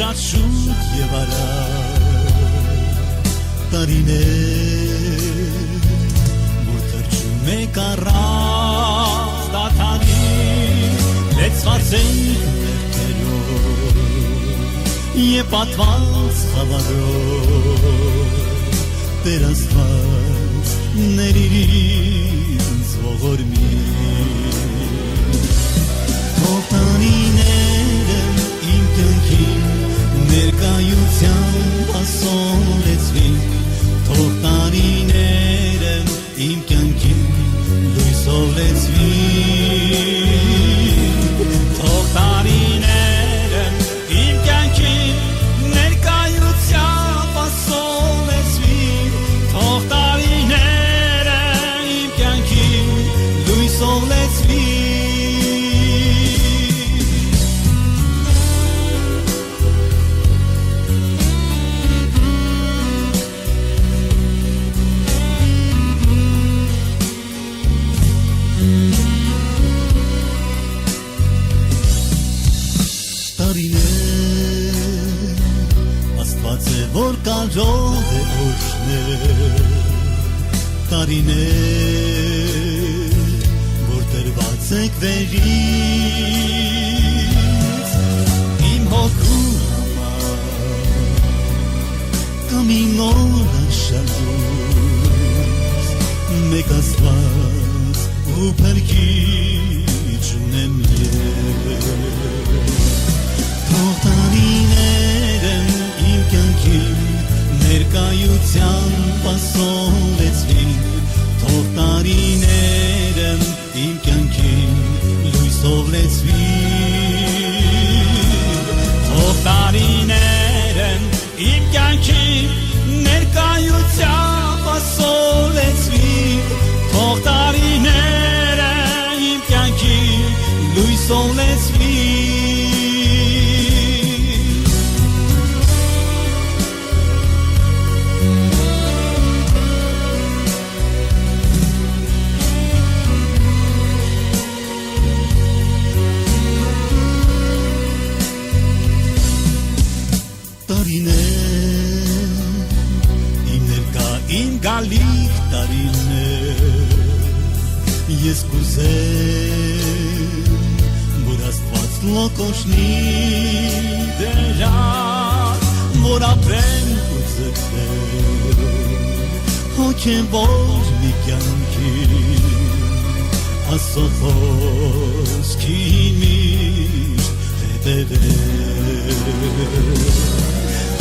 շատ շուտ եւ արագ տարիներ որ թրջում եք առանց դադարի լեցված ենք ներքերով եւ պատված խավարով Տեր Աստված ներիր ողորմի Թող տարիները իմ կյանքին ներկայությամբ ասոլեցվին Թող տարիները իմ կյանքին լույսով լեցվին Թող տարիները իմ կյանքին ներկայությամբ ասոլեցվին Թող տարիները իմ կյանքին լույսով լեցվին Որ կաջող է օշներ տարիներ որ դրված եք վերից իմ հոգու համար կամ իմ նոր անշալուց մեկ Աստված ու փրկիչ ունեմ ես թող տարիները իմ կյանքին ներկայությամբ ասոլեցվին թող տարիները իմ կյանքին լույսով լեցվին թող տարիները իմ կյանքին ներկայությամբ ասոլեցվին թող տարիները իմ կյանքին լույսով լեցվին Իմ գալիք տարիներ ես կուզեմ որ Աստված լոկոշնի դերան որ ապրեն ու ձգտեն հոգևոր մի կյանքի Աստծո խոսքին միշտ հետևեն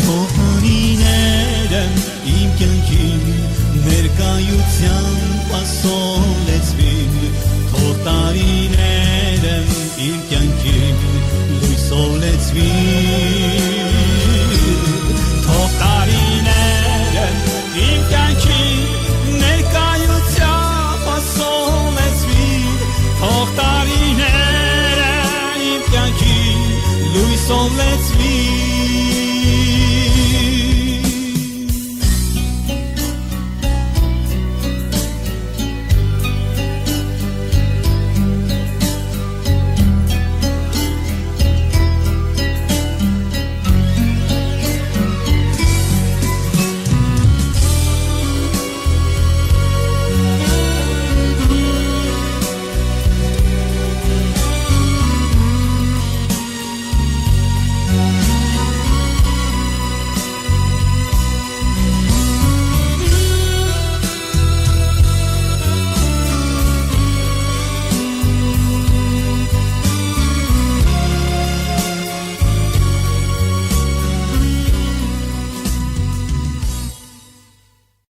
Թող տարիները իմ կյանքին ներկայությամբ ասոլեցվին Թող տարիները իմ կյանքին լույսով լեցվին Թող տարիները իմ կյանքին ներկայությամբ ասոլեցվին Թող տարիները իմ կյանքին լույսով լեցվին